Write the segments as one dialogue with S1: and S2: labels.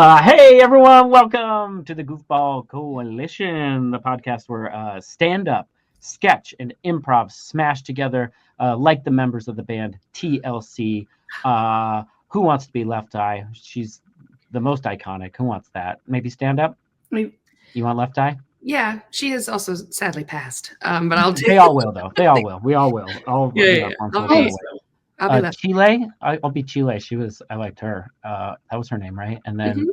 S1: Hey everyone, welcome to the Goofball Coalition, the podcast where stand-up, sketch, and improv smash together like the members of the band TLC. Who wants to be Left Eye? She's the most iconic. Who wants that? Maybe stand-up? You want Left Eye?
S2: Yeah, she has also sadly passed. But I'll do.
S1: They all will, though. They all will. We all will. I'll be Chile. I'll be Chile. I liked her. That was her name, right? And then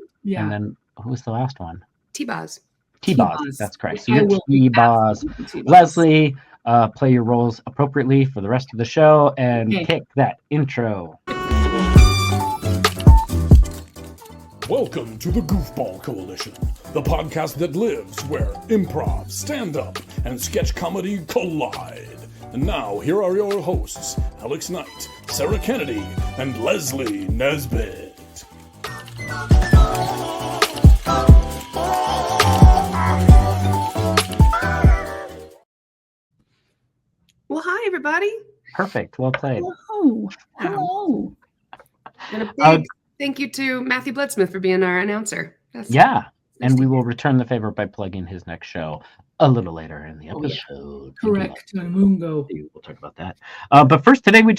S1: who was the last one?
S2: T-Boz.
S1: T-Boz. That's correct. So you're T-Boz. Leslie, play your roles appropriately for the rest of the show and kick that intro.
S3: Welcome to the Goofball Coalition, the podcast that lives where improv, stand-up, and sketch comedy collide. And now, here are your hosts, Alex Knight, Sarah Kennedy, and Leslie Nesbitt.
S2: Well, hi, everybody.
S1: Perfect. Well played.
S4: Hello.
S2: And a big thank you to Matthew Bloodsmith for being our announcer.
S1: And we will return the favor by plugging his next show a little later in the episode.
S4: Correct. Mungo.
S1: We'll talk about that. But first, today we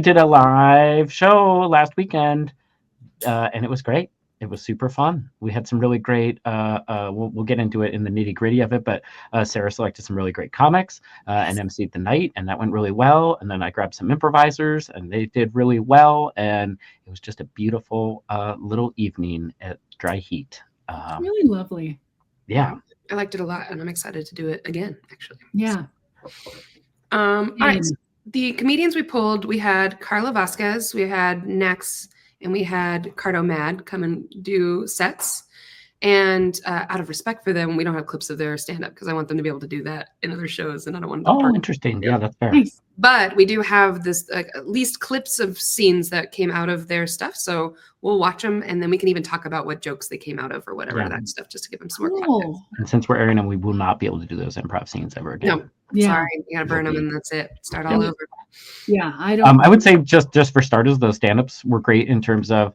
S1: did a live show last weekend, and it was great. It was super fun. We had some really great. We'll get into it in the nitty gritty of it, but Sarah selected some really great comics and emceed the night, and that went really well. And then I grabbed some improvisers, and they did really well. And it was just a beautiful little evening at Dry Heat.
S4: Really lovely.
S1: Yeah,
S2: I liked it a lot, and I'm excited to do it again. Actually,
S4: yeah.
S2: All right. So the comedians we pulled, we had Carla Vasquez, we had Nex, and we had Cardo Mad come and do sets. And out of respect for them, we don't have clips of their stand-up because I want them to be able to do that in other shows, and I don't want them to
S1: Oh, interesting. Yeah, that's fair.
S4: Nice.
S2: But we do have this at least clips of scenes that came out of their stuff. So we'll watch them, and then we can even talk about what jokes they came out of or whatever, that stuff, just to give them some more context.
S1: And since we're airing them, we will not be able to do those improv scenes ever again.
S2: No, sorry. You got to burn them, and that's it. Start all over.
S4: Yeah, I don't.
S1: I would say just for starters, those stand-ups were great in terms of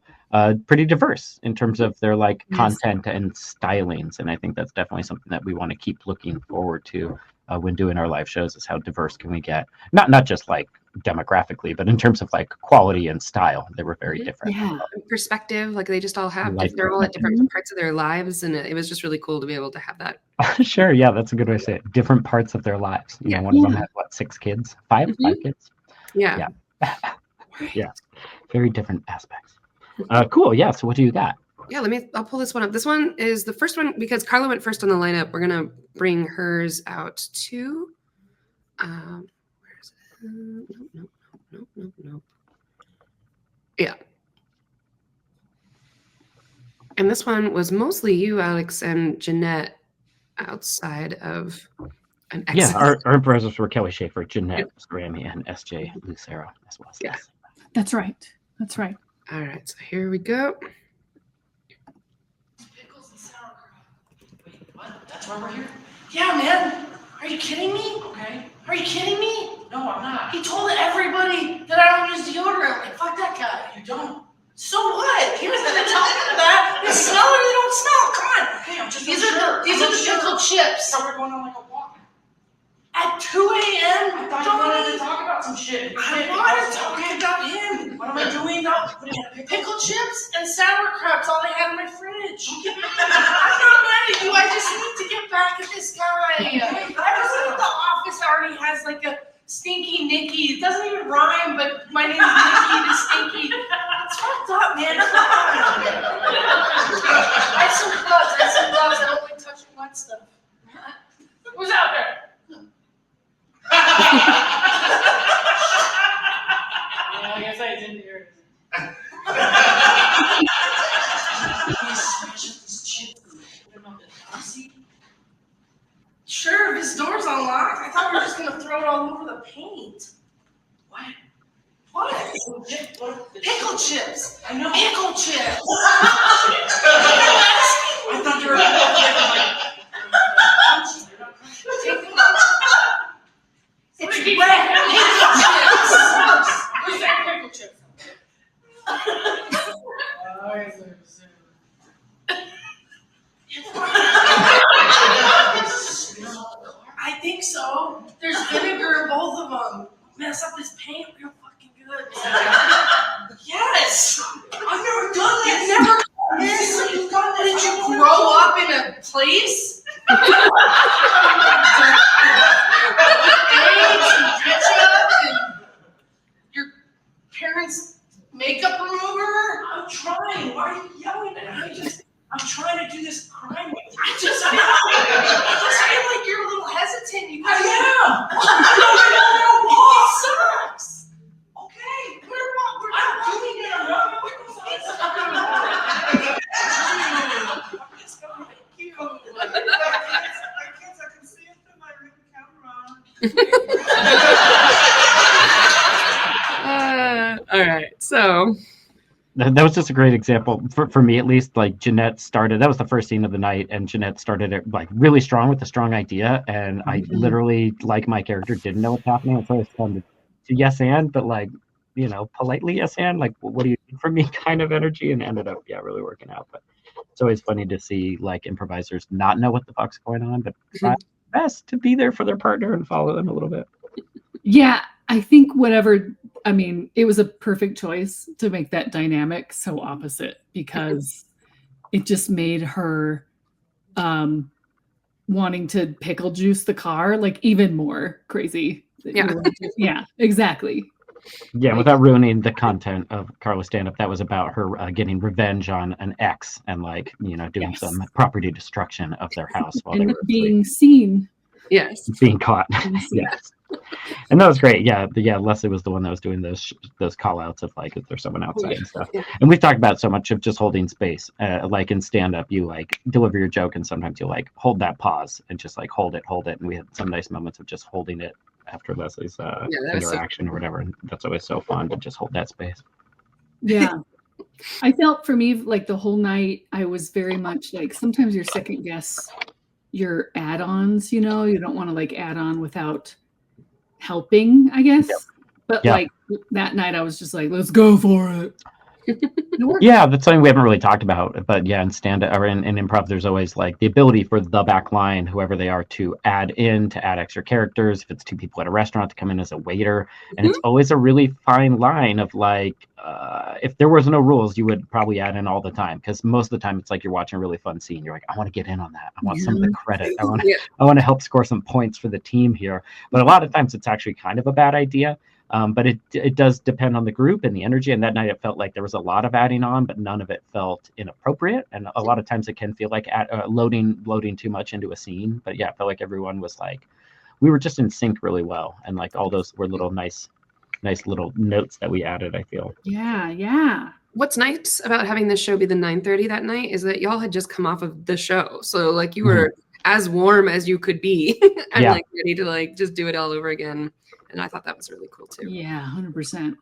S1: pretty diverse in terms of their content and stylings, and I think that's definitely something that we want to keep looking forward to when doing our live shows, is how diverse can we get, not just demographically, but in terms of quality and style. They were very different.
S2: Perspective, they just all have they're all at different parts of their lives, and it was just really cool to be able to have that.
S1: Sure, yeah, that's a good way to say it. Different parts of their lives. One of them had 6 kids, 5 kids.
S2: Yeah.
S1: Very different aspects. Cool. Yeah. So what do you got?
S2: Yeah, I'll pull this one up. This one is the first one because Carla went first on the lineup. We're gonna bring hers out too. Where is it? Nope. Yeah. And this one was mostly you, Alex, and Jeanette outside of an exit.
S1: Yeah, our improvisers were Kelly Schaefer, Jeanette Grammy, and SJ Lucero as well.
S2: Yeah.
S4: That's right.
S2: All right, so here we go.
S5: Pickles and sauerkraut. Wait, what? That's why we're here? Yeah, man. Are you kidding me? Okay. Are you kidding me? No, I'm not. He told everybody that I don't use deodorant. Fuck that guy. You don't? So what? He was going to tell me that. They smell or they don't smell. Come on. Okay, I'm just These are the pickled chips. So we're going on a walk. At 2 a.m.? I thought you wanted to talk about some shit. I wanted to talk about him. What am I doing now? Pickled chips and sauerkraut's all I had in my fridge. I'm not mad at you. I just need to get back at this guy. Everyone at the office already has a Stinky Nicky. It doesn't even rhyme, but my name's Nicky the Stinky. It's fucked up, man. I have some gloves. I don't like touching wet stuff. Who's out there? Yeah, I guess I didn't hear it. Sure, this door's unlocked. I thought we were just gonna throw it all over the paint. What? Pickle chips. I know. Pickle chips. I thought you were It's red pickle chips. Where's that pickle chips? place. AIDS and ketchup and your parents' makeup remover. I'm trying. Why are you yelling at me? I'm trying to do this crime with you. I just feel like you're a little hesitant. I am. It sucks. Okay. We're not doing it. It's gonna make you. My kids, I can see it through my ring camera.
S2: All right. So
S1: That was just a great example for me, at least. Like Jeanette started, that was the first scene of the night, and Jeanette started it like really strong with a strong idea, and I literally, like my character, didn't know what's happening. It's always fun to yes and, but like, you know, politely yes and, like, what do you need from me kind of energy, and ended up really working out. But it's always funny to see like improvisers not know what the fuck's going on, but try their best to be there for their partner and follow them a little bit.
S4: Yeah, I think it was a perfect choice to make that dynamic so opposite, because it just made her wanting to pickle juice the car like even more crazy. Yeah, exactly.
S1: Yeah, without ruining the content of Carla's stand-up, that was about her getting revenge on an ex and like, you know, doing some property destruction of their house while they were
S4: being seen.
S2: Yes.
S1: Being caught. Yes. And that was great. Yeah, Leslie was the one that was doing those call outs of like, is there someone outside and stuff. And we've talked about so much of just holding space. Like in stand-up, you like deliver your joke and sometimes you like hold that pause and just like hold it. And we had some nice moments of just holding it after Leslie's interaction or whatever. And that's always so fun to just hold that space.
S4: Yeah. I felt for me, like the whole night, I was very much like, sometimes you're second guess your add-ons, you know, you don't want to like add on without helping, I guess. But like that night I was just like, let's go for it.
S1: Yeah, that's something we haven't really talked about. But yeah, in stand-up or in improv, there's always like the ability for the back line, whoever they are, to add extra characters. If it's two people at a restaurant, to come in as a waiter. And it's always a really fine line of like, if there was no rules, you would probably add in all the time, because most of the time it's like you're watching a really fun scene. You're like, I want to get in on that. I want some of the credit. I want to help score some points for the team here. But a lot of times it's actually kind of a bad idea. But it does depend on the group and the energy. And that night it felt like there was a lot of adding on, but none of it felt inappropriate. And a lot of times it can feel like loading too much into a scene. But yeah, I felt like everyone was like, we were just in sync really well. And like all those were little nice little notes that we added, I feel.
S4: Yeah.
S2: What's nice about having this show be the 9:30 that night is that y'all had just come off of the show. So like you were as warm as you could be and like ready to like just do it all over again. And I thought that was really cool too.
S4: Yeah, 100%.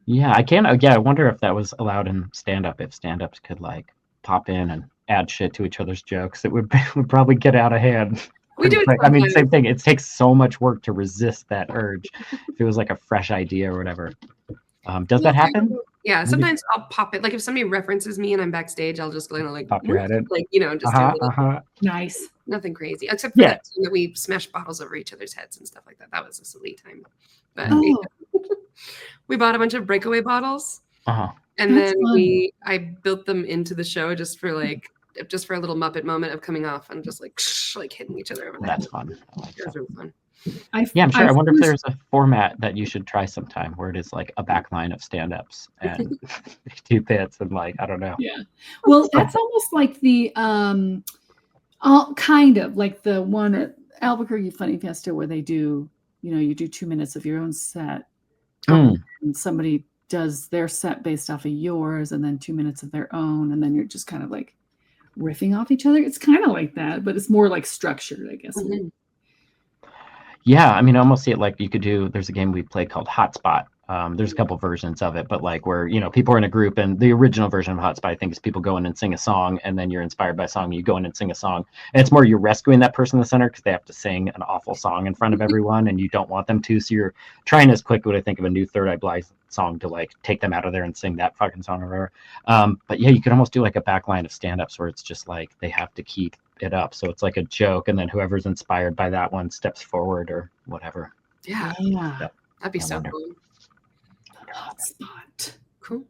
S1: Yeah, I wonder if that was allowed in stand-up, if stand-ups could like pop in and add shit to each other's jokes. It would probably get out of hand.
S2: We do it.
S1: I mean, same thing. It takes so much work to resist that urge. If it was like a fresh idea or whatever. Does that happen?
S2: Yeah, sometimes I'll pop it. Like if somebody references me and I'm backstage, I'll just kind of like
S1: pop your head in.
S2: Like, you know, just do a little,
S4: nice.
S2: Nothing crazy. Except for that time that we smashed bottles over each other's heads and stuff like that. That was a silly time. But we bought a bunch of breakaway bottles. And then I built them into the show just for a little Muppet moment of coming off and just like hitting each other over the head.
S1: That's fun.
S2: It was really fun.
S1: I'm sure. I wonder if there's a format that you should try sometime where it is like a backline of stand-ups and two bits and like, I don't know.
S4: Yeah. Well, that's almost like the kind of like the one at Albuquerque Funny Fiesta where they do, you know, you do 2 minutes of your own set and somebody does their set based off of yours and then 2 minutes of their own. And then you're just kind of like riffing off each other. It's kind of like that, but it's more like structured, I guess.
S1: Yeah, I mean, I almost see it like you could do, there's a game we play called Hotspot. There's a couple versions of it, but like where, you know, people are in a group, and the original version of Hotspot, I think, is people go in and sing a song, and then you're inspired by a song, you go in and sing a song. And it's more you're rescuing that person in the center because they have to sing an awful song in front of everyone, and you don't want them to. So you're trying as quick, would I think, of a new Third Eye Blind song to like take them out of there and sing that fucking song or whatever. But yeah, you could almost do like a backline of stand-ups where it's just like they have to keep it up. So it's like a joke, and then whoever's inspired by that one steps forward or whatever.
S2: Yeah.
S4: Yeah.
S2: That'd be so cool.
S4: Hotspot.
S2: Cool.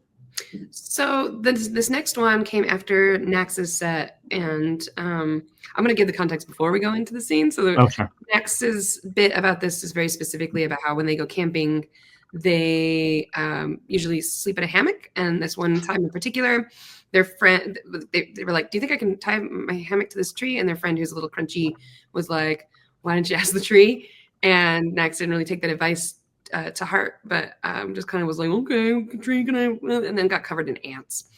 S2: So this next one came after Nax's set, and I'm going to give the context before we go into the scene. So
S1: Sure.
S2: Nax's bit about this is very specifically about how when they go camping, they usually sleep in a hammock. And this one time in particular, their friend, they were like, "Do you think I can tie my hammock to this tree?" And their friend, who's a little crunchy, was like, "Why don't you ask the tree?" And Nax didn't really take that advice to heart, but just kind of was like, "Okay, tree, can I?" And then got covered in ants.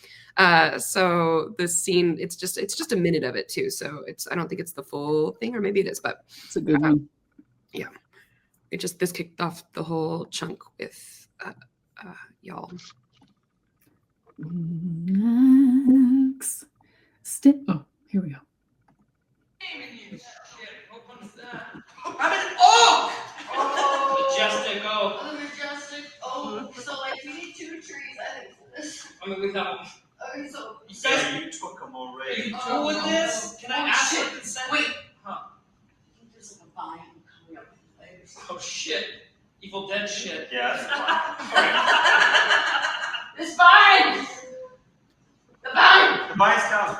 S2: So this scene, it's just a minute of it too. So I don't think it's the full thing, or maybe it is, but
S4: It's a good one.
S2: Yeah, this kicked off the whole chunk with y'all.
S4: Max. Oh, here we go.
S5: I'm an oak!
S6: Majestic oak.
S5: I'm a majestic oak. So, like, you need 2 trees, I think, for this.
S6: I mean, we have.
S5: Okay, so.
S6: You guys,
S7: you took them already.
S6: are you cool with this? Can I ask
S5: shit.
S6: for consent?
S5: Wait.
S6: Huh?
S5: I think there's like a vine coming up with legs.
S6: Oh shit. Evil Dead shit.
S7: Yeah, that's fine.
S5: This vine! The vine!
S7: The vine's down.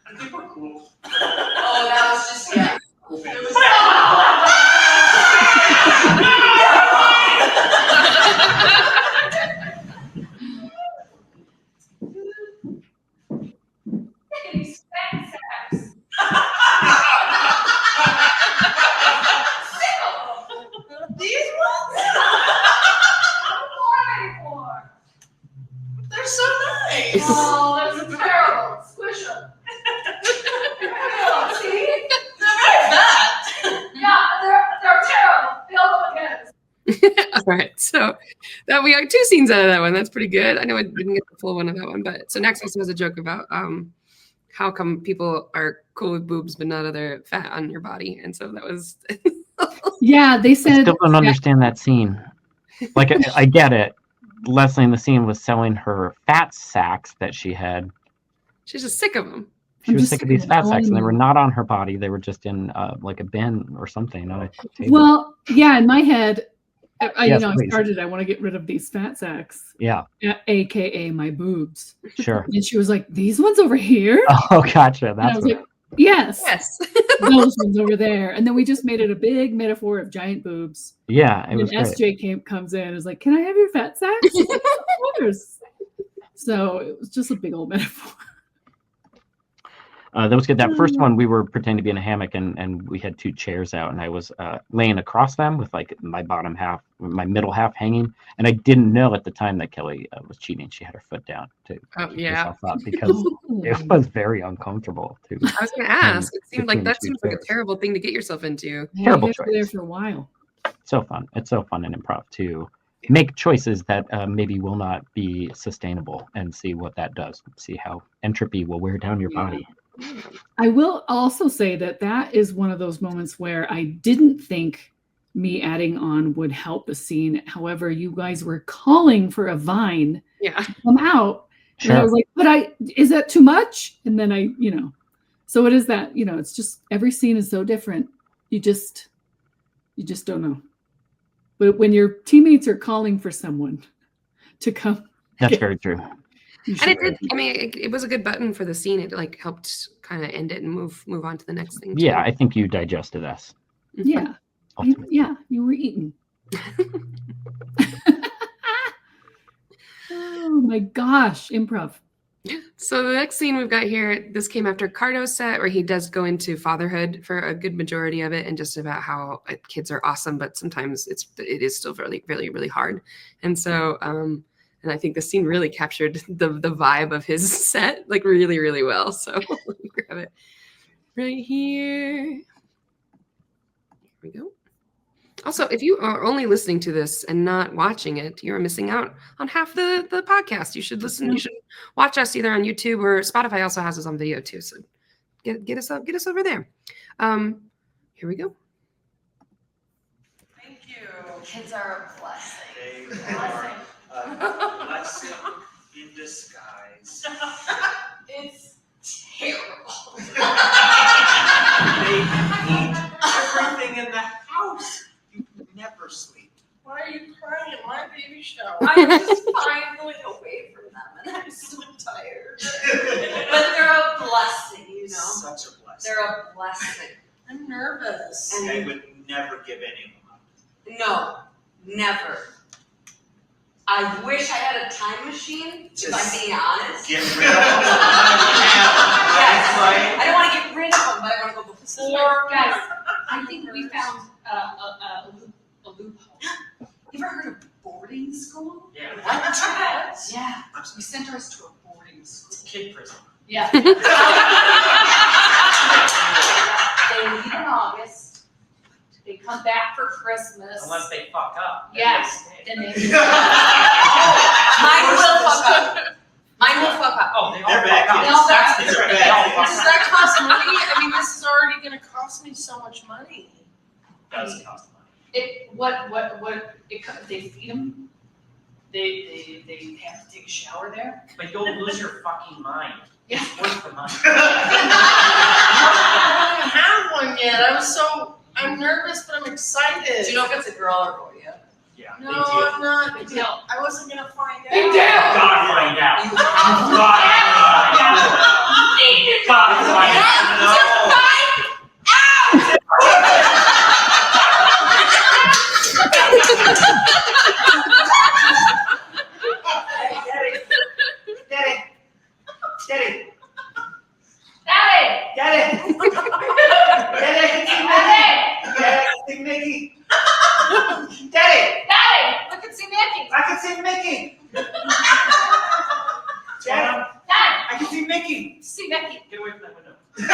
S6: I think we're cool.
S5: Oh, that was just, yeah. It was
S8: These fat sacks.
S5: These ones? They're so nice!
S8: Oh, that's terrible. Squish them. See?
S5: They're very fat!
S8: Yeah, they're terrible. They all look like this.
S2: All right, so that we got 2 scenes out of that one. That's pretty good. I know I didn't get the full one of that one, but so Nax also has a joke about how come people are cool with boobs but not other fat on your body, and so that was
S4: Yeah, they
S1: I
S4: said.
S1: still don't understand that scene. Like, I get it. Leslie in the scene was selling her fat sacks that she had.
S2: she's just sick of them.
S1: She
S4: I'm
S1: was
S4: just
S1: sick of these
S4: saying,
S1: fat sacks, and they were not on her body. They were just in like a bin or something on a table.
S4: Well, yeah, in my head,
S1: Yes,
S4: I
S1: please.
S4: started. I want to get rid of these fat sacks,
S1: Yeah,
S4: aka my boobs.
S1: sure.
S4: And she was like, "These ones over here."
S1: Oh, gotcha.
S4: And I
S1: That's
S4: was
S1: what.
S4: like, "Yes,
S2: Yes.
S4: those ones over there." And then we just made it a big metaphor of giant boobs.
S1: Yeah, it
S4: And
S1: was great.
S4: SJ comes in and is like, "Can I have your fat sacks?" Of course. So it was just a big old metaphor.
S1: That was good. That first one, we were pretending to be in a hammock, and we had 2 chairs out, and I was laying across them with like my middle half hanging, and I didn't know at the time that Kelly was cheating. She had her foot down to
S2: Oh,
S1: keep
S2: yeah.
S1: herself up because it was very uncomfortable too.
S2: I was going to ask. It seemed like
S1: between
S2: that
S1: the two
S2: seems like a
S1: chairs.
S2: terrible thing to get yourself into.
S1: Terrible
S4: you guys were there
S1: choice.
S4: for a while.
S1: So fun. It's so fun in improv to make choices that maybe will not be sustainable, and see what that does. See how entropy will wear down your
S4: Yeah.
S1: body.
S4: I will also say that is one of those moments where I didn't think me adding on would help the scene. However, you guys were calling for a vine
S2: Yeah.
S4: to come out. And I was like, is that too much? And then so it is that, it's just every scene is so different. You just don't know. But when your teammates are calling for someone to come,
S1: That's very true.
S2: And it did. I mean, it was a good button for the scene. It like helped kind of end it and move on to the next thing.
S1: Yeah,
S2: too.
S1: I think you digested us.
S4: yeah,
S1: ultimately.
S4: you were eating. Oh my gosh, improv.
S2: So the next scene we've got here, this came after Cardo's set, where he does go into fatherhood for a good majority of it, and just about how kids are awesome, but sometimes it is still really, really, really hard. And so, and I think the scene really captured the vibe of his set like really, really well. So let me grab it right here. Here we go. Also, if you are only listening to this and not watching it, you're missing out on half the podcast. You should listen. You should watch us either on YouTube, or Spotify also has us on video too. So get us over there. Here we go.
S5: Thank you. Kids are a blessing.
S7: They
S5: Blessing.
S7: are a blessing in disguise.
S5: It's terrible.
S7: They eat everything in the house. You never sleep.
S5: Why are you crying at my baby shower? I'm just finally away
S9: blessing, you know.
S7: Such a blessing.
S9: They're a blessing.
S5: I'm nervous.
S9: And
S7: They would never give any of them up.
S9: no, never. I wish I had a time machine, if I'm being honest.
S7: Get rid of them.
S9: Yes.
S7: Right?
S9: I don't want to get rid of them, but I want to go before.
S8: Guys, I think we found a loophole. You ever heard of boarding school?
S6: Yeah.
S8: What? Yeah.
S7: I'm
S8: We sent ours to a boarding school.
S6: Kid prison.
S8: Yeah. They leave in August. They come back for Christmas.
S6: Unless they fuck up.
S8: Yes. Then they.
S9: Mine will fuck up. Mine will fuck up.
S6: Oh, they all
S7: They're
S6: fuck
S7: bad
S6: up.
S7: kids.
S8: They're all bad
S7: kids.
S6: They're
S7: They're
S6: bad
S7: bad
S6: kids.
S7: kids.
S5: Does that cost money? I mean, this is already gonna cost me so much money.
S6: Does cost money.
S8: They feed them. They have to take a shower there.
S6: But you'll lose your fucking mind.
S8: Yeah.
S6: It's worth the money.
S5: I don't have one yet. I'm nervous, but I'm excited.
S9: Do you know if it's a girl or boy yet?
S6: Yeah.
S5: No, I'm not.
S8: Big deal.
S5: I wasn't gonna find out.
S8: Big deal.
S6: Gotta find out.
S9: You
S6: Gotta find out. Gotta find
S7: Daddy.
S8: Daddy.
S7: Daddy. Daddy, I can see Mickey. Daddy,
S8: Daddy. Look and see Mickey.
S7: I can see Mickey. Daddy,
S8: Dad.
S7: I can see Mickey.
S8: See Mickey.
S6: Get away from that window.
S7: No,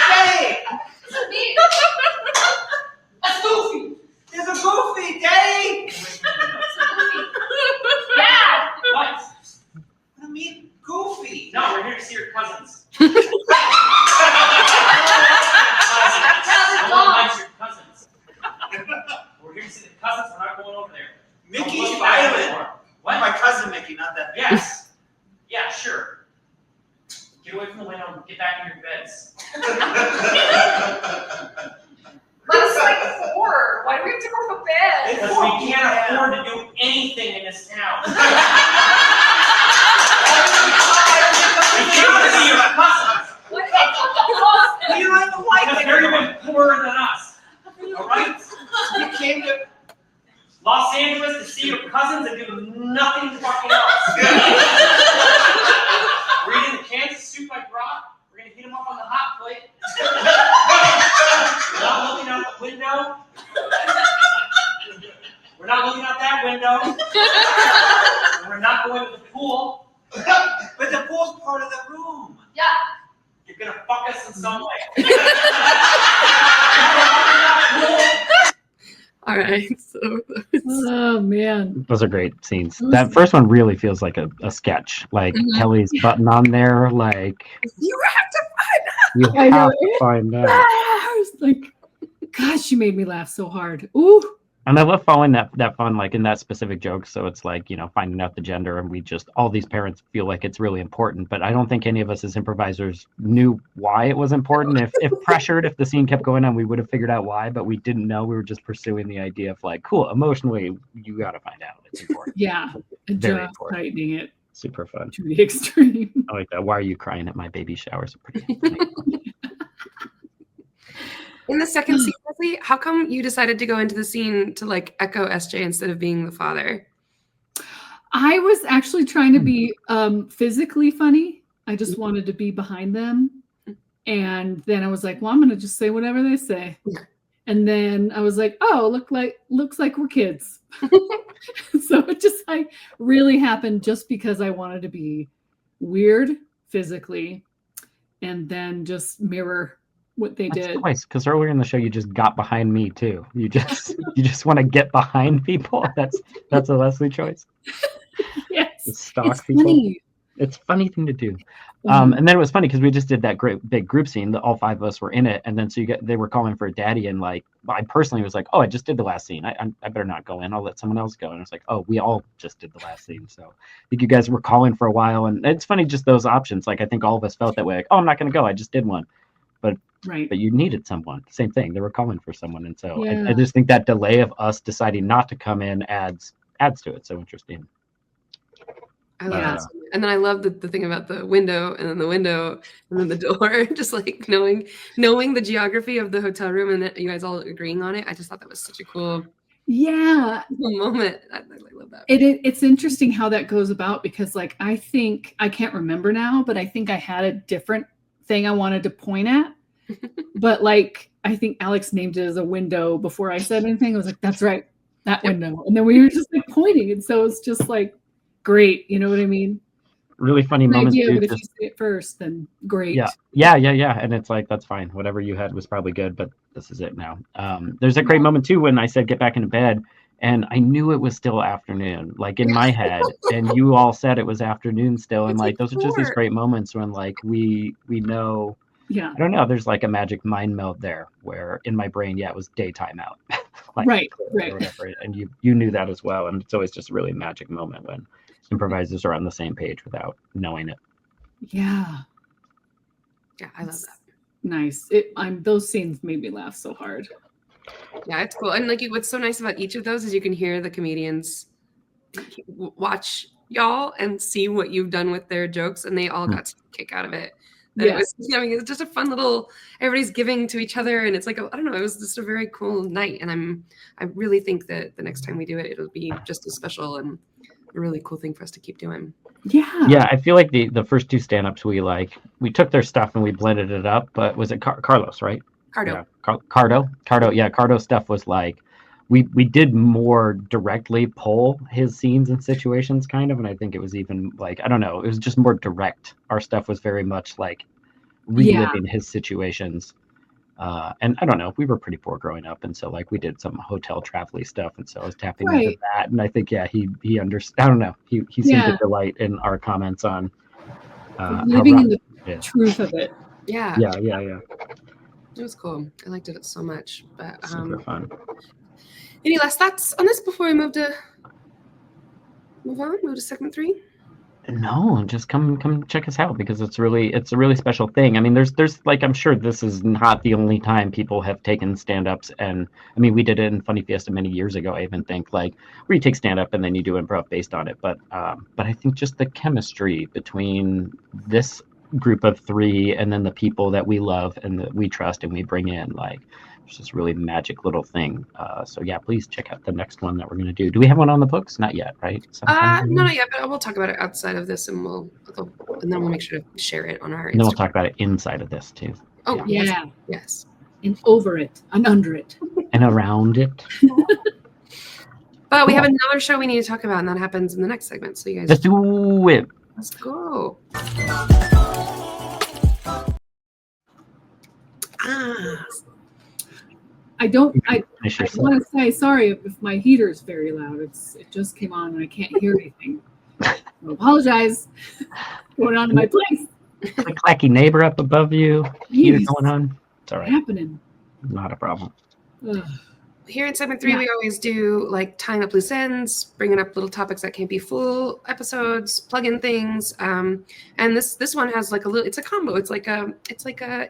S7: Daddy,
S8: It's me. That's Goofy.
S7: there's a Goofy, Daddy.
S8: It's Goofy. Dad.
S6: What?
S7: What do you mean, Goofy?
S6: No, we're here to see your cousins.
S8: Tell the
S6: No one
S8: dog.
S6: likes your cousins. We're here to see the cousins. We're not going over there.
S7: Mickey's
S6: Don't look back
S7: violent.
S6: anymore.
S7: What?
S6: What?
S7: My cousin Mickey, not that.
S6: Yes. Yeah, sure. Get away from the window and get back in your beds.
S8: But it's like 4. Why do we have to go to bed?
S6: Because we can't afford to do anything in this town. We can't see your cousins.
S8: What did they come to Boston?
S7: You don't even like
S6: Because they're even poorer than us. All right?
S7: You came to.
S6: Los Angeles to see your cousins and do nothing fucking else. We're eating the Kansas soup I brought. We're gonna heat them up on the hot plate. We're not looking out the window. We're not looking out that window. And we're not going to the pool.
S7: But the pool's part of the room.
S8: Yeah.
S6: You're gonna fuck us in some way.
S2: All right. So
S4: Oh man.
S1: Those are great scenes. That first one really feels like a sketch. Like Kelly's button on there, like
S2: you have to
S4: I know.
S1: have to find out.
S4: I was like, gosh, you made me laugh so hard. Ooh.
S1: And I love following that fun, like in that specific joke. So it's like, finding out the gender, and we just, all these parents feel like it's really important. But I don't think any of us as improvisers knew why it was important. If pressured, if the scene kept going on, we would have figured out why, but we didn't know. We were just pursuing the idea of like, cool, emotionally, you got to find out. It's important.
S4: Yeah.
S1: Very
S4: Just
S1: important.
S4: tightening it
S1: Super fun.
S4: to the extreme.
S1: I like that. Why are you crying at my baby showers? Pretty funny.
S2: In the second scene, Leslie, how come you decided to go into the scene to like echo SJ instead of being the father?
S4: I was actually trying to be physically funny. I just wanted to be behind them. And then I was like, well, I'm going to just say whatever they say. And then I was like, oh, looks like we're kids. So it just really happened just because I wanted to be weird physically and then just mirror what they
S1: That's
S4: did.
S1: twice, because earlier in the show you just got behind me too. You just want to get behind people. That's a Leslie choice.
S4: Yes.
S1: To stalk
S4: It's
S1: people.
S4: funny.
S1: It's a funny thing to do.
S4: Mhm.
S1: And then it was funny because we just did that great big group scene that all 5 of us were in it, and then they were calling for a daddy, and like I personally was like, oh, I just did the last scene. I better not go in. I'll let someone else go. And it's like, oh, we all just did the last scene. So I think you guys were calling for a while, and it's funny just those options. Like I think all of us felt that way. Like, oh, I'm not going to go. I just did one.
S4: Right.
S1: But you needed someone. Same thing. They were calling for someone, and so
S4: Yeah.
S1: I just think that delay of us deciding not to come in adds to it. So interesting.
S2: I love that. And then I love the thing about the window and then the window and then the door, just like knowing the geography of the hotel room and that you guys all agreeing on it. I just thought that was such a cool moment. I love that.
S4: It's interesting how that goes about because like I think I can't remember now, but I think I had a different thing I wanted to point at. But like I think Alex named it as a window before I said anything. I was like, that's right, that window. And then we were just like pointing. And so it's just like great, you know what I mean?
S1: Really funny moments.
S4: Idea, but if you say it first, then great.
S1: Yeah. And it's like, that's fine. Whatever you had was probably good, but this is it now. There's a great moment too when I said get back into bed, and I knew it was still afternoon, like in my head, and you all said it was afternoon still, and like those are just these great moments when like we know.
S4: Yeah.
S1: I don't know. There's like a magic mind meld there where in my brain, it was daytime out. Like,
S4: right.
S1: Or whatever. And you knew that as well. And it's always just a really magic moment when improvisers are on the same page without knowing it.
S4: Yeah.
S2: Yeah, I love that.
S4: Nice. Those scenes made me laugh so hard.
S2: Yeah, it's cool. And like what's so nice about each of those is you can hear the comedians watch y'all and see what you've done with their jokes, and they all got a kick out of it. Yeah. It's just a fun little, everybody's giving to each other, and it's like, I don't know, it was just a very cool night, and I really think that the next time we do it, it'll be just as special and a really cool thing for us to keep doing.
S1: Yeah, I feel like the first two stand-ups we took their stuff and we blended it up, but was it Carlos, right?
S2: Cardo.
S1: Yeah. Cardo. Yeah, Cardo stuff was like, we did more directly pull his scenes and situations kind of, and I think it was even like, I don't know, it was just more direct. Our stuff was very much like reliving his situations. And I don't know, we were pretty poor growing up, and so like we did some hotel travel-y stuff, and so I was tapping into that, and I think he understood. I don't know, he seemed to delight in our comments on
S4: living in the truth of it.
S2: Yeah. It was cool. I liked it so much. But
S1: super fun.
S2: Any last thoughts on this before we move to segment 3?
S1: No, just come check us out, because it's a really special thing. I mean, there's like, I'm sure this is not the only time people have taken stand-ups, and I mean, we did it in Funny Fiesta many years ago. I even think like where you take stand-up and then you do improv based on it. But I think just the chemistry between this group of 3 and then the people that we love and that we trust and we bring in, like, it's just really magic little thing. So yeah, please check out the next one that we're going to do. Do we have one on the books? Not yet, right?
S2: No, not yet, but we'll talk about it outside of this, and then we'll make sure to share it on our Instagram.
S1: And then we'll talk about it inside of this too.
S2: Oh yeah. Yes.
S4: And over it and under it
S1: and around it.
S2: But we have another show we need to talk about, and that happens in the next segment. So you guys,
S1: let's do it.
S2: Let's go.
S4: I want to say sorry if my heater is very loud. It just came on and I can't hear anything. I apologize. Going on to my place.
S1: Clacky neighbor up above you. Heater going on. It's all right.
S4: Happening.
S1: Not a problem.
S4: Ugh.
S2: Here in segment 3, we always do like tying up loose ends, bringing up little topics that can't be full episodes, plug in things. And this one has like it's a combo. It's like a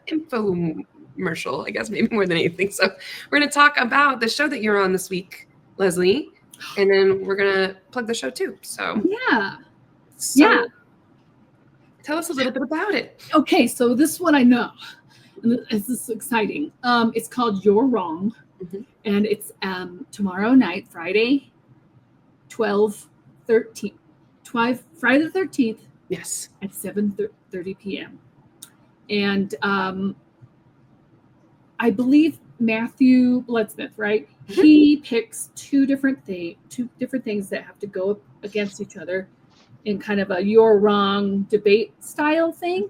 S2: infomercial, I guess, maybe more than anything. So we're going to talk about the show that you're on this week, Leslie, and then we're going to plug the show too. So tell us a little bit about it.
S4: Okay, so this one I know. This is exciting. It's called You're Wrong. Mm-hmm. And it's tomorrow night, Friday, Friday the 13th.
S2: Yes.
S4: At 7:30 p.m. And I believe Matthew Bloodsmith, right? Mm-hmm. He picks two different things that have to go up against each other in kind of a you're wrong debate style thing.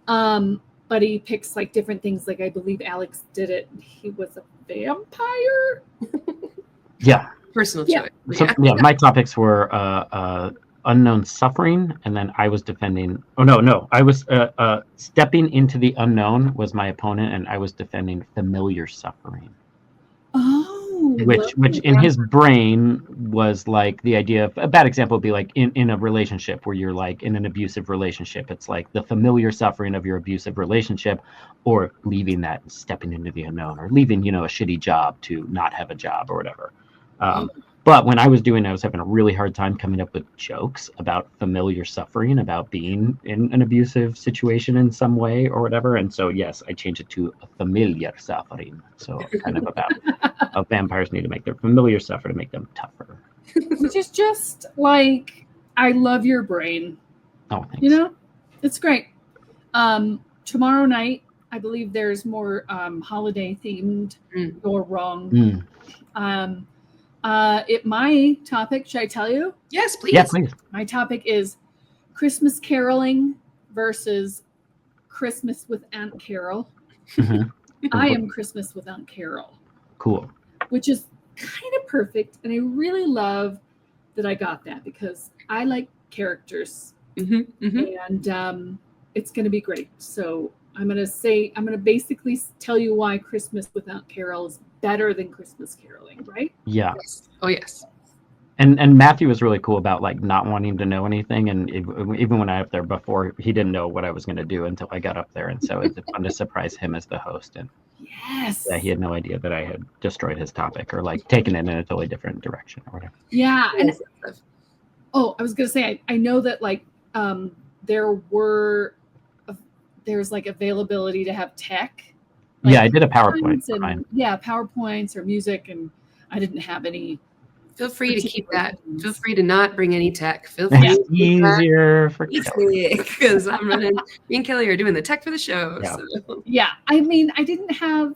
S4: But he picks like different things. Like I believe Alex did it. He was a vampire.
S1: Yeah.
S2: Personal choice.
S1: So, my topics were unknown suffering, and then I was defending. Oh no! I was stepping into the unknown was my opponent, and I was defending familiar suffering.
S4: Oh.
S1: Which in his brain was like the idea of a bad example would be like in a relationship where you're like in an abusive relationship. It's like the familiar suffering of your abusive relationship, or leaving that and stepping into the unknown, or leaving, a shitty job to not have a job or whatever. But when I was doing it, I was having a really hard time coming up with jokes about familiar suffering, about being in an abusive situation in some way or whatever. And so, yes, I changed it to a familiar suffering. So kind of about how vampires need to make their familiar suffer to make them tougher.
S4: Which is just like, I love your brain.
S1: Oh, thanks.
S4: You know, it's great. Tomorrow night, I believe there's more holiday themed or wrong. My topic, should I tell you?
S2: Yes, please.
S1: Yeah, please.
S4: My topic is Christmas caroling versus Christmas with Aunt Carol. I am Christmas with Aunt Carol.
S1: Cool.
S4: Which is kind of perfect. And I really love that I got that because I like characters. And it's going to be great. So I'm going to basically tell you why Christmas with Aunt Carol is better than Christmas caroling, right?
S1: Yeah.
S2: Yes. Oh, yes.
S1: And Matthew was really cool about like not wanting to know anything, and even when I was up there before, he didn't know what I was going to do until I got up there, and so it's fun to surprise him as the host. And
S4: yes,
S1: yeah, he had no idea that I had destroyed his topic or like taken it in a totally different direction or whatever.
S4: Yeah, and I was going to say I know that like there's like availability to have tech. Like,
S1: yeah, I did a PowerPoint.
S4: PowerPoints or music, and I didn't have any.
S2: Feel free to keep that. Feel free to not bring any tech. Feel free
S1: to easier for Kelly.
S2: Because I'm running. Me and Kelly are doing the tech for the show.
S4: Yeah.
S2: So.
S4: Yeah. I mean, I didn't have.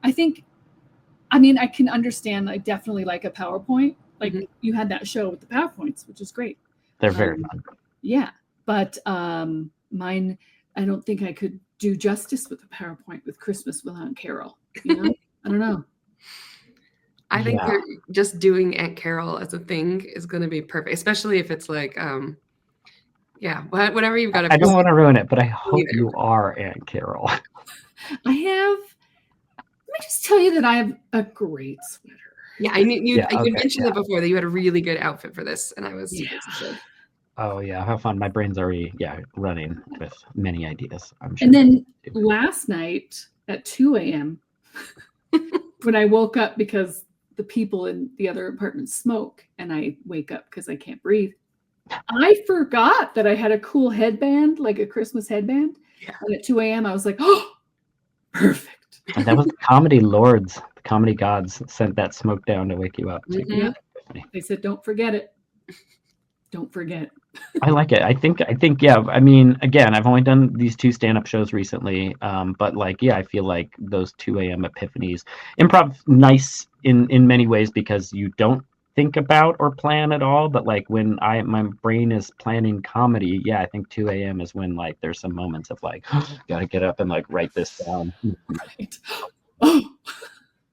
S4: I can understand. I definitely like a PowerPoint. Like you had that show with the PowerPoints, which is great.
S1: They're very fun.
S4: Yeah, but mine. I don't think I could do justice with a PowerPoint with Christmas with Aunt Carol. You know, I don't know.
S2: I think just doing Aunt Carol as a thing is going to be perfect, especially if it's like, whatever you've got.
S1: I don't want to ruin it, but I hope you are Aunt Carol.
S4: Let me just tell you that I have a great sweater.
S2: Yeah, I mean, you mentioned it before that you had a really good outfit for this, and I was super excited.
S1: Oh yeah, how fun! My brain's already running with many ideas. I'm sure.
S4: And then last night at 2 a.m. when I woke up because the people in the other apartment smoke, and I wake up because I can't breathe. I forgot that I had a cool headband, like a Christmas headband. Yeah. And at 2 a.m. I was like, oh, perfect.
S1: And that was the comedy lords, the comedy gods sent that smoke down to wake you up.
S4: Yeah. They said, don't forget it. Don't forget.
S1: I like it. I think, yeah. I mean, again, I've only done these 2 stand-up shows recently, but like, yeah, I feel like those 2 a.m. epiphanies. Improv nice in many ways because you don't think about or plan at all. But like when my brain is planning comedy, yeah, I think 2 a.m. is when like there's some moments of like, gotta get up and like write this down.
S4: Right. Oh,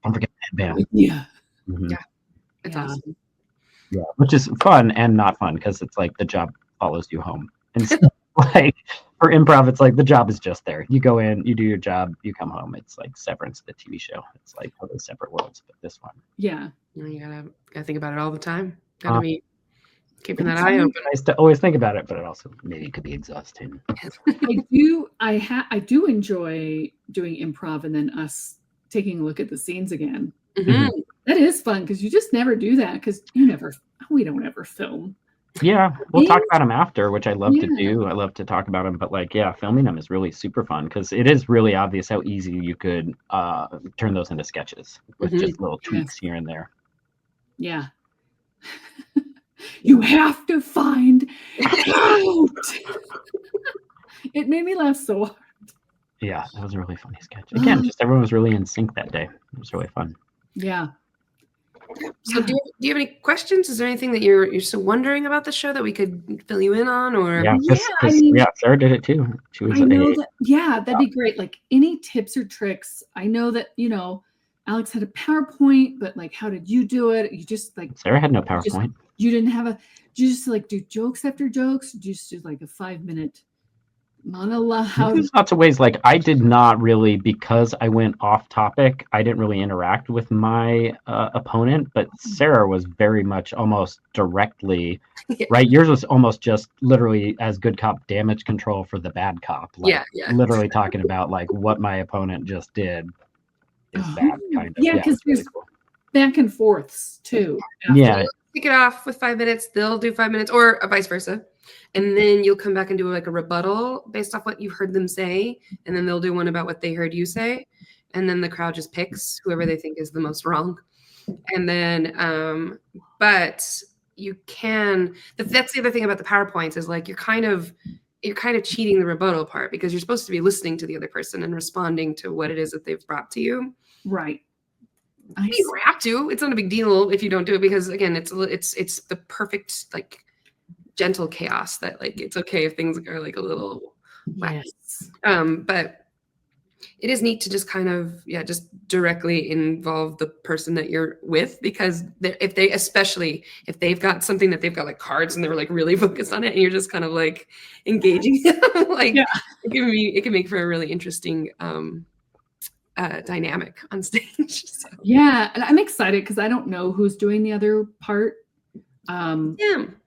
S1: don't forget that band.
S4: Yeah.
S2: Yeah, it's awesome.
S1: Yeah, which is fun and not fun because it's like the job follows you home. And so, like for improv, it's like the job is just there. You go in, you do your job, you come home. It's like Severance, the TV show. It's like totally separate worlds, but this one.
S4: Yeah.
S2: You gotta think about it all the time. Gotta be keeping that eye open.
S1: Nice to always think about it, but it also maybe could be exhausting.
S4: I do enjoy doing improv and then us taking a look at the scenes again. That is fun because you just never do that because we don't ever film.
S1: Yeah, we'll talk about them after, which I love to do. I love to talk about them, but like, yeah, filming them is really super fun because it is really obvious how easy you could turn those into sketches with just little tweaks here and there.
S4: Yeah. You have to find out. It made me laugh so hard.
S1: Yeah, that was a really funny sketch. Again, just everyone was really in sync that day. It was really fun.
S4: Yeah.
S2: So do you have any questions? Is there anything that you're still wondering about the show that we could fill you in on? Or
S1: Sarah did it too. She was
S4: that'd be great. Like any tips or tricks. I know that Alex had a PowerPoint, but like how did you do it? You just like
S1: Sarah had no PowerPoint.
S4: You didn't have you just like do jokes after jokes? Did you just do like a 5-minute monologue?
S1: There's lots of ways. Like I did not really, because I went off topic, I didn't really interact with my opponent, but Sarah was very much almost directly right. Yours was almost just literally as good cop damage control for the bad cop. Like, literally talking about like what my opponent just did is that kind of.
S4: Yeah, because
S1: really cool.
S4: back and forths too.
S1: Yeah.
S2: Kick it off with 5 minutes. They'll do 5 minutes, or vice versa, and then you'll come back and do like a rebuttal based off what you heard them say, and then they'll do one about what they heard you say, and then the crowd just picks whoever they think is the most wrong, and then but you can. That's the other thing about the PowerPoints is like you're kind of cheating the rebuttal part because you're supposed to be listening to the other person and responding to what it is that they've brought to you.
S4: Right.
S2: You don't have to. It's not a big deal if you don't do it because again, it's the perfect like gentle chaos that like it's okay if things are like a little wacky.
S4: Yes.
S2: But it is neat to just kind of just directly involve the person that you're with because especially if they've got something that they've got like cards and they're like really focused on it and you're just kind of like engaging them like it can make for a really interesting dynamic on stage. So.
S4: Yeah, and I'm excited because I don't know who's doing the other part. I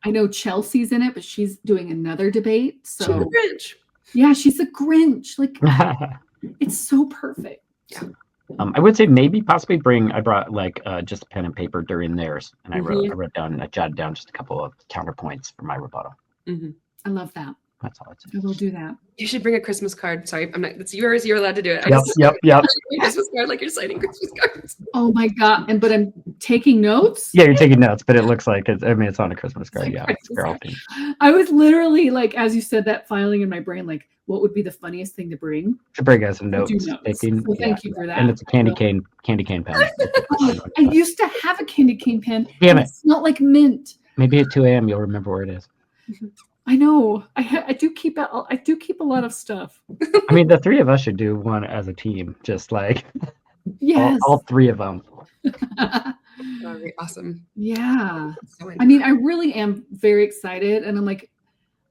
S4: know Chelsea's in it, but she's doing another debate. So
S2: she's a Grinch.
S4: Yeah, she's a Grinch. Like it's so perfect.
S2: Yeah.
S1: I would say maybe possibly I brought like just a pen and paper during theirs, and I jotted down just a couple of counterpoints for my rebuttal.
S2: Mm-hmm.
S4: I love that.
S1: That's all I'd say.
S4: I will do that.
S2: You should bring a Christmas card. Sorry, I'm not. It's yours. You're allowed to do it.
S1: Yep.
S2: Christmas card, like you're signing Christmas cards.
S4: Oh my god! But I'm taking notes.
S1: Yeah, you're taking notes, but it looks like it's on a Christmas card. Yeah, it's girl theme.
S4: I was literally like, as you said that, filing in my brain, like, what would be the funniest thing to bring?
S1: To bring us some notes.
S4: Taking, well, thank you for that.
S1: And it's a candy cane pen.
S4: I used to have a candy cane pen.
S1: Damn it!
S4: It smelled like mint.
S1: Maybe at 2 a.m. you'll remember where it is.
S4: I know. I do keep a lot of stuff.
S1: I mean, the three of us should do one as a team, just like all three of them.
S2: That would be awesome.
S4: Yeah. I mean, I really am very excited, and I'm like,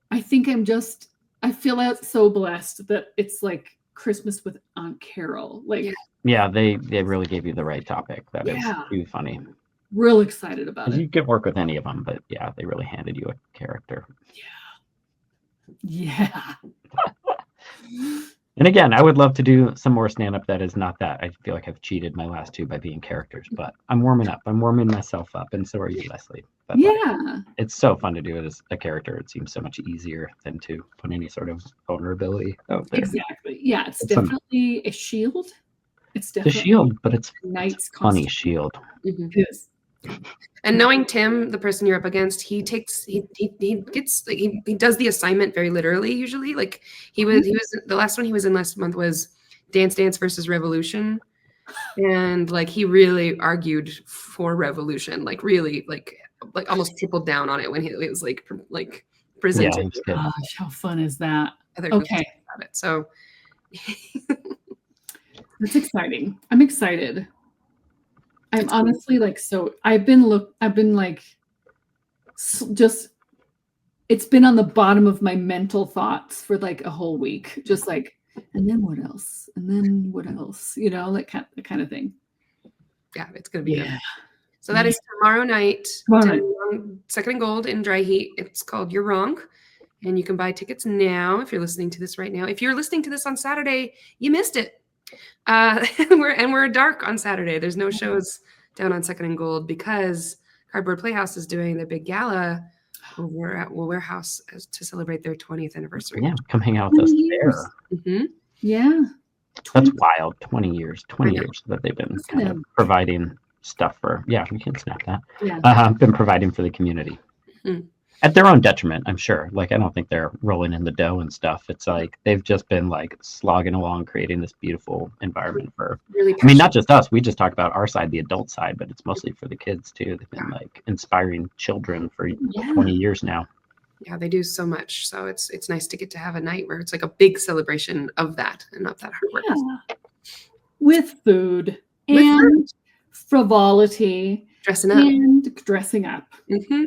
S4: I feel so blessed that it's like Christmas with Aunt Carol. Like,
S1: yeah, they really gave you the right topic. That is too funny.
S4: Real excited about it.
S1: You could work with any of them, but yeah, they really handed you a character.
S4: Yeah.
S1: And again, I would love to do some more stand-up that is not that. I feel like I've cheated my last two by being characters, but I'm warming up. I'm warming myself up, and so are you, Leslie. But it's so fun to do it as a character. It seems so much easier than to put any sort of vulnerability out there.
S4: Exactly. Yeah, it's definitely a shield. It's definitely
S1: a shield, but it's
S4: a knight's
S1: funny shield.
S2: Mm-hmm.
S4: It is.
S2: And knowing Tim, the person you're up against, he does the assignment very literally. Usually, like he was the last one he was in last month was Dance Dance versus Revolution, and like he really argued for Revolution, like really like almost tripled down on it when it was like presented.
S1: Yeah,
S4: gosh, how fun is that?
S2: Okay, so
S4: that's exciting. I'm excited. I'm honestly like, so I've been like, just, it's been on the bottom of my mental thoughts for like a whole week. Just like, and then what else? And then what else? You know, like that kind of thing.
S2: Yeah, it's going to be good. So that is tomorrow night, Second and Gold in Dry Heat. It's called You're Wrong. And you can buy tickets now if you're listening to this right now. If you're listening to this on Saturday, you missed it. We're dark on Saturday. There's no shows down on Second and Gold because Cardboard Playhouse is doing their big gala over at Warehouse to celebrate their 20th anniversary.
S1: Yeah, come hang out with us there.
S2: Mm-hmm.
S4: Yeah,
S1: that's wild. 20 years that they've been kind of providing stuff for. Yeah, we can snap that.
S4: Yeah,
S1: been providing for the community.
S2: Mm-hmm.
S1: At their own detriment, I'm sure. Like, I don't think they're rolling in the dough and stuff. It's like they've just been like slogging along, creating this beautiful environment for.
S2: Really,
S1: I mean, not just us. We just talked about our side, the adult side, but it's mostly for the kids too. They've been like inspiring children for 20 years now.
S2: Yeah, they do so much. So it's nice to get to have a night where it's like a big celebration of that and of that hard work.
S4: Yeah. With food and frivolity,
S2: dressing up.
S4: Mm-hmm.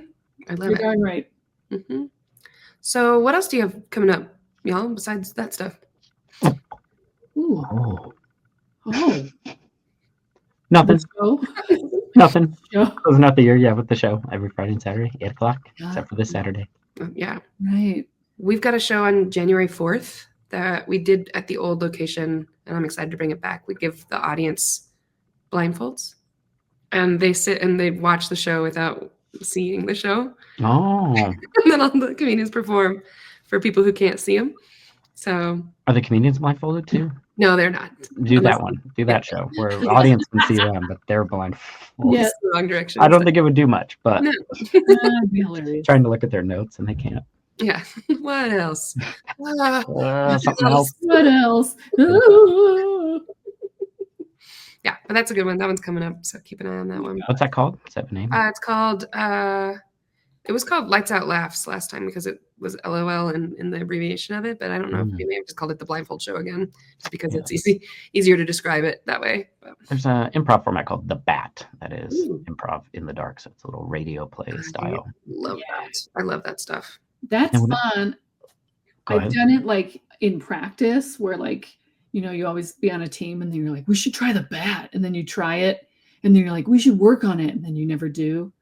S2: I love
S4: You're
S2: it.
S4: darn right.
S2: Mm-hmm. So what else do you have coming up, y'all, besides that stuff?
S4: Ooh. Oh.
S1: Nothing. Nothing.
S4: Show.
S1: Closing out the year, with the show every Friday and Saturday, 8 o'clock, except for this Saturday.
S2: Yeah.
S4: Right.
S2: We've got a show on January 4th that we did at the old location, and I'm excited to bring it back. We give the audience blindfolds. and they sit and they watch the show without seeing the show.
S1: Oh,
S2: And then all the comedians perform for people who can't see them. So
S1: are the comedians blindfolded too?
S2: no, they're not.
S1: Do that one. Do that show where audience can see them, but they're blindfolded.
S4: Yeah.
S2: It's the wrong direction.
S1: I don't think it would do much, but
S2: No.
S4: That'd be hilarious.
S1: trying to look at their notes and they can't.
S2: Yeah. What else?
S1: Something else.
S4: What else? Ooh.
S2: Yeah, but that's a good one. That one's coming up, so keep an eye on that one.
S1: What's that called? What's that name?
S2: It's called. It was called Lights Out Laughs last time because it was LOL in the abbreviation of it. But I don't know if they may have just called it the Blindfold Show again, just because it's easier to describe it that way. But.
S1: There's an improv format called The Bat that is improv in the dark, so it's a little radio play style.
S2: Love that. I love that stuff.
S4: That's
S1: And
S4: fun.
S1: Go
S4: I've
S1: ahead.
S4: done it like in practice where like, you know, you always be on a team and then you're like, we should try the bat. And then you try it and then you're like, we should work on it. And then you never do.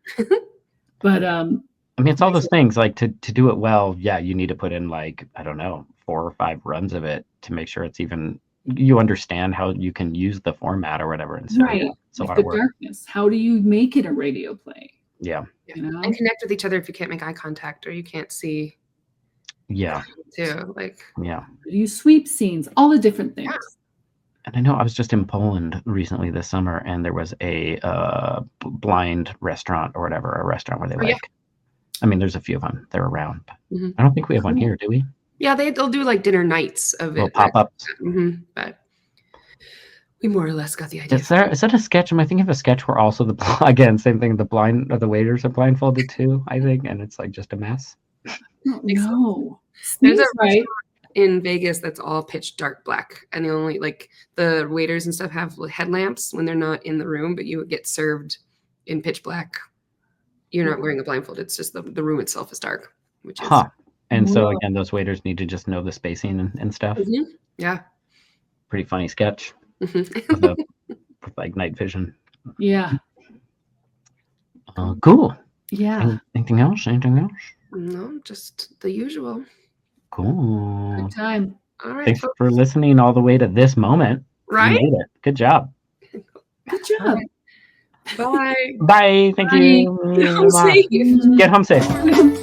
S4: But
S1: I mean, it's all those things like to do it well. Yeah, you need to put in like, I don't know, 4 or 5 runs of it to make sure it's even, you understand how you can use the format or whatever. And so
S4: right.
S1: it's a
S4: Like
S1: lot
S4: the
S1: of work.
S4: darkness. How do you make it a radio play?
S1: Yeah.
S4: You know?
S2: And connect with each other if you can't make eye contact or you can't see.
S1: Yeah.
S2: Too like.
S1: Yeah.
S4: How do you sweep scenes? All the different things.
S2: Yeah.
S1: And I know I was just in Poland recently this summer, and there was a blind restaurant or whatever, a restaurant where they
S2: yeah.
S1: I mean, there's a few of them. They're around. But
S2: Mhm.
S1: I don't think we have one here, do we?
S2: Yeah, they'll do like dinner nights of
S1: Little
S2: it.
S1: pop-ups.
S2: But we more or less got the idea.
S1: Is that a sketch? Am I thinking of a sketch where also again, same thing, the waiters are blindfolded too, I think, and it's like just a mess?
S4: No.
S2: There's a
S4: Seems right.
S2: in Vegas that's all pitch dark black, and the only like the waiters and stuff have headlamps when they're not in the room, but you get served in pitch black. You're not wearing a blindfold. It's just the room itself is dark, which is
S1: And so
S4: Whoa.
S1: again, those waiters need to just know the spacing and stuff.
S2: yeah.
S1: Pretty funny sketch
S2: Mhm.
S1: with like night vision.
S4: Yeah.
S1: Cool.
S4: Yeah.
S1: Anything else? Anything else?
S2: No, just the usual.
S1: Cool.
S4: Good time.
S2: All right,
S1: Thanks
S2: folks.
S1: for listening all the way to this moment. You
S2: Right?
S1: made it. Good job.
S4: Good job.
S2: Bye.
S1: Bye. Thank
S4: Bye.
S1: you.
S2: Get home safe.
S1: Get home safe.